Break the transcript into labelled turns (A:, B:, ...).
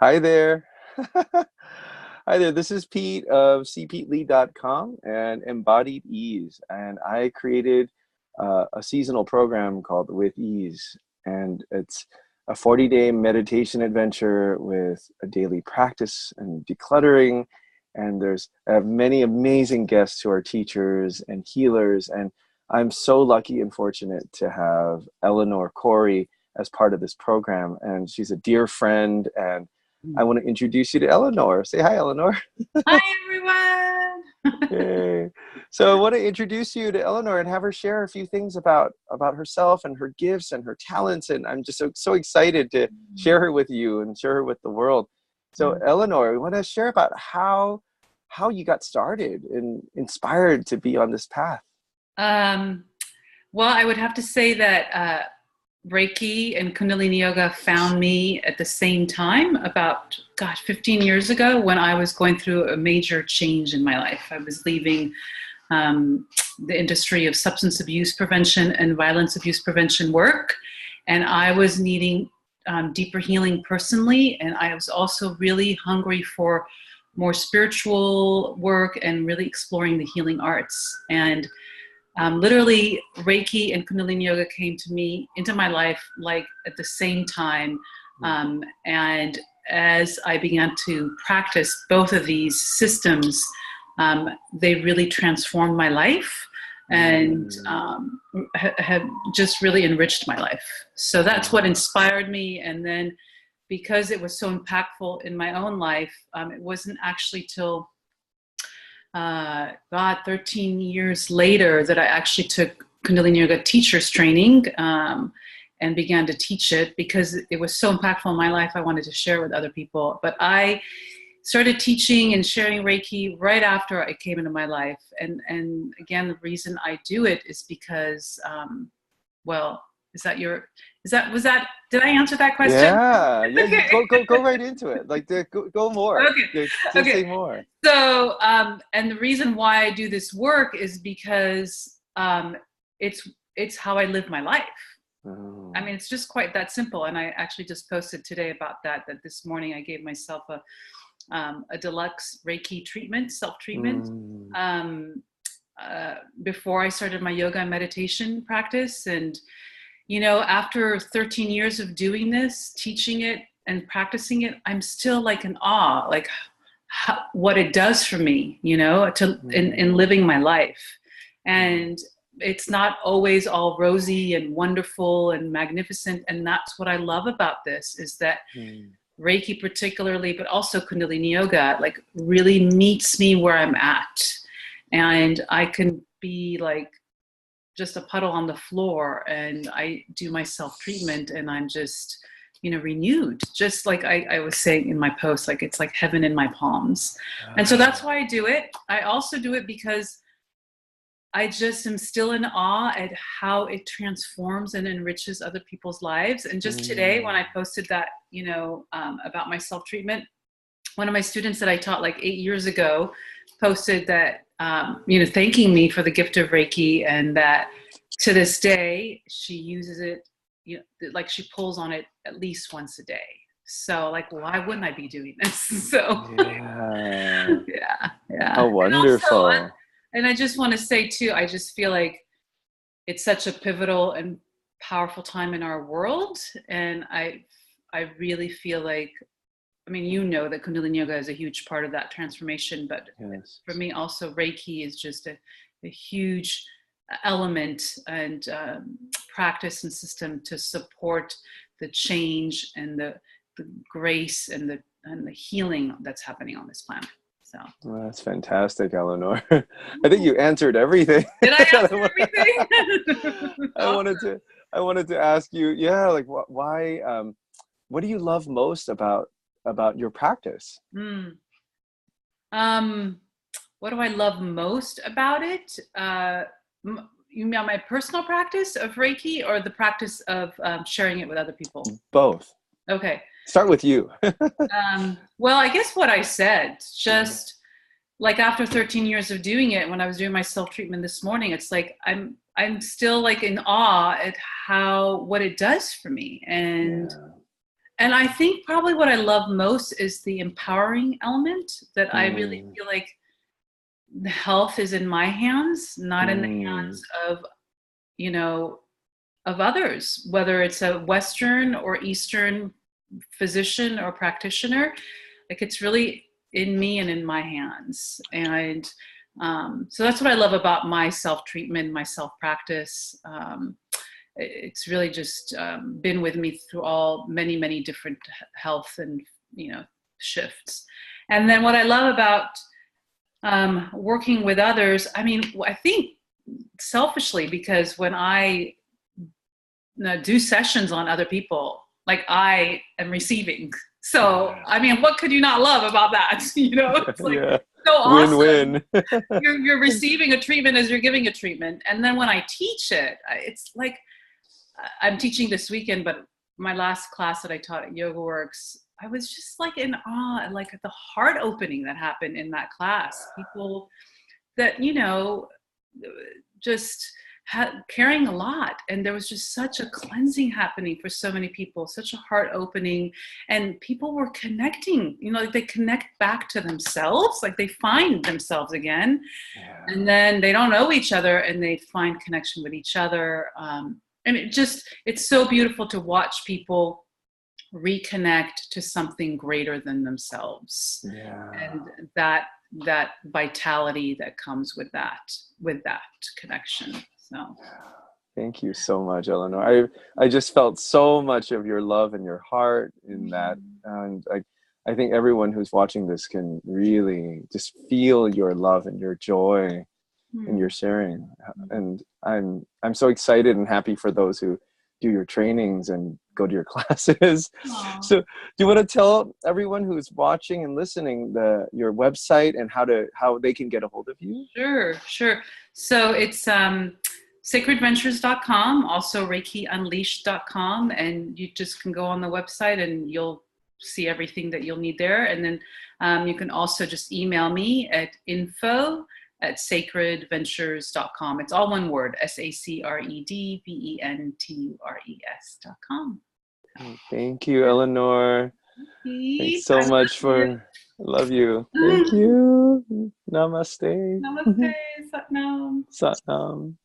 A: Hi there. Hi there. This is Pete of cpetelead.com and Embodied Ease. And I created a seasonal program called With Ease. And it's a 40-day meditation adventure with a daily practice and decluttering. And I have many amazing guests who are teachers and healers. And I'm so lucky and fortunate to have Eleonore Koury as part of this program. And she's a dear friend, and I want to introduce you to Eleonore. Say hi, Eleonore.
B: Hi, everyone.
A: Yay. So I want to introduce you to Eleonore and have her share a few things about herself and her gifts and her talents. And I'm just so excited to share her with you and share her with the world. So Eleonore, we want to share about how you got started and inspired to be on this path.
B: Well, I would have to say that Reiki and Kundalini Yoga found me at the same time about, 15 years ago when I was going through a major change in my life. I was leaving the industry of substance abuse prevention and violence abuse prevention work, and I was needing deeper healing personally, and I was also really hungry for more spiritual work and really exploring the healing arts. And literally, Reiki and Kundalini Yoga came into my life, like at the same time. And as I began to practice both of these systems, they really transformed my life and have just really enriched my life. So that's what inspired me. And then because it was so impactful in my own life, it wasn't actually till 13 years later that I actually took Kundalini Yoga teacher's training and began to teach it because it was so impactful in my life. I wanted to share it with other people. But I started teaching and sharing Reiki right after it came into my life. And again, the reason I do it is because, did I answer that question?
A: Yeah,
B: Okay.
A: go right into it. Like, go more.
B: Okay.
A: Say more.
B: So, and the reason why I do this work is because it's how I live my life.
A: Oh.
B: I mean, it's just quite that simple. And I actually just posted today about that this morning I gave myself a deluxe Reiki treatment, self-treatment, before I started my yoga and meditation practice. And, after 13 years of doing this, teaching it and practicing it, I'm still like in awe, like what it does for me, in living my life. And it's not always all rosy and wonderful and magnificent. And that's what I love about this, is that Reiki particularly, but also Kundalini Yoga, like really meets me where I'm at. And I can be like just a puddle on the floor, and I do my self-treatment and I'm just, renewed. Just like I was saying in my post, like it's like heaven in my palms. And so that's why I do it. I also do it because I just am still in awe at how it transforms and enriches other people's lives. And just today, when I posted that, about my self-treatment, one of my students that I taught like 8 years ago posted that, thanking me for the gift of Reiki, and that to this day, she uses it, like she pulls on it at least once a day. So like, why wouldn't I be doing this? So yeah.
A: How wonderful.
B: And I just want to say too, I just feel like it's such a pivotal and powerful time in our world. And I really feel like, I mean, that Kundalini Yoga is a huge part of that transformation, but
A: Yes.
B: For me also Reiki is just a huge element and practice and system to support the change and the grace and the healing that's happening on this planet. So
A: Well, that's fantastic, Eleonore. I think you answered everything.
B: Did I answer everything?
A: I wanted to ask you, like why? What do you love most about your practice?
B: What do I love most about it? You mean my personal practice of Reiki, or the practice of sharing it with other people?
A: Both.
B: Okay.
A: Start with you.
B: Well, I guess what I said, just like after 13 years of doing it, when I was doing my self-treatment this morning, it's like I'm still like in awe at what it does for me. And And I think probably what I love most is the empowering element, that I really
A: Mm,
B: feel like the health is in my hands, not in the hands
A: mm,
B: of, you know, of others, whether it's a Western or Eastern physician or practitioner. Like, it's really in me and in my hands. And so that's what I love about my self treatment, my self practice. It's really just been with me through all many different health and, shifts. And then what I love about working with others, I mean, I think selfishly, because when I do sessions on other people, like, I am receiving. So,
A: yeah.
B: I mean, what could you not love about that? It's like
A: Yeah.
B: so
A: Win
B: awesome.
A: win.
B: You're receiving a treatment as you're giving a treatment. And then when I teach it, it's like, I'm teaching this weekend, but my last class that I taught at Yoga Works, I was just like in awe, and like the heart opening that happened in that class. People that, just carrying a lot. And there was just such a cleansing happening for so many people, such a heart opening. And people were connecting, like they connect back to themselves, like they find themselves again.
A: Yeah.
B: And then they don't know each other and they find connection with each other. And it's so beautiful to watch people reconnect to something greater than themselves.
A: Yeah.
B: And that vitality that comes with that connection. So
A: Thank you so much, Eleanor. I just felt so much of your love and your heart in that, and I think everyone who's watching this can really just feel your love and your joy in your sharing. And I'm so excited and happy for those who do your trainings and go to your classes.
B: Aw.
A: So, do you want to tell everyone who's watching and listening your website and how they can get a hold of you?
B: Sure. So it's sacredventures.com, also reikiunleashed.com, and you just can go on the website and you'll see everything that you'll need there. And then you can also just email me at info@sacredventures.com. It's all one word, SACREDVENTURES.com.
A: Thank you, Eleanor. Thanks
B: I
A: so
B: love
A: much
B: you.
A: for. I love you. Thank you. Namaste.
B: Namaste, Satnam.
A: Satnam.